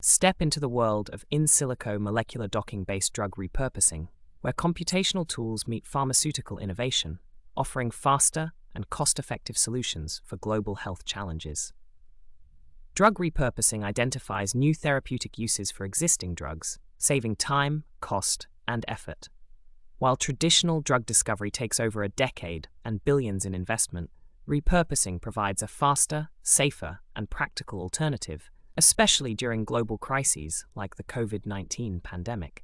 Step into the world of in-silico molecular docking-based drug repurposing, where computational tools meet pharmaceutical innovation, offering faster and cost-effective solutions for global health challenges. Drug repurposing identifies new therapeutic uses for existing drugs, saving time, cost, and effort. While traditional drug discovery takes over a decade and billions in investment, repurposing provides a faster, safer, and practical alternative, especially during global crises like the COVID-19 pandemic.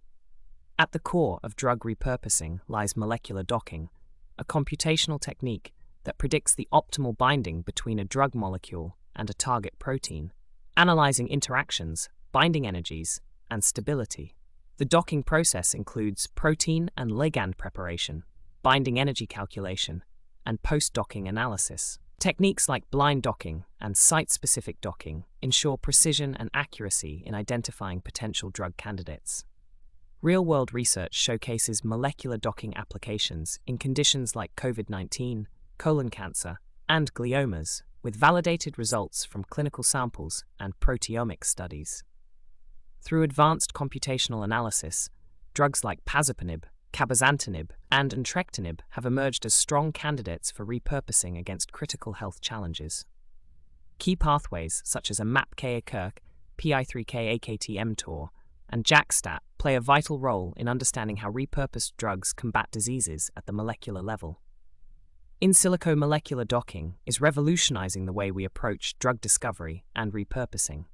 At the core of drug repurposing lies molecular docking, a computational technique that predicts the optimal binding between a drug molecule and a target protein, analyzing interactions, binding energies, and stability. The docking process includes protein and ligand preparation, binding energy calculation, and post-docking analysis. Techniques like blind docking and site-specific docking ensure precision and accuracy in identifying potential drug candidates. Real-world research showcases molecular docking applications in conditions like COVID-19, colon cancer, and gliomas, with validated results from clinical samples and proteomics studies. Through advanced computational analysis, drugs like pazopanib, cabozantinib, and entrectinib have emerged as strong candidates for repurposing against critical health challenges. Key pathways such as a MAPK-AKERK, PI3K-AKT-mTOR, and JAK-STAT play a vital role in understanding how repurposed drugs combat diseases at the molecular level. In-silico molecular docking is revolutionizing the way we approach drug discovery and repurposing.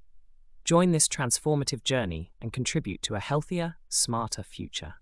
Join this transformative journey and contribute to a healthier, smarter future.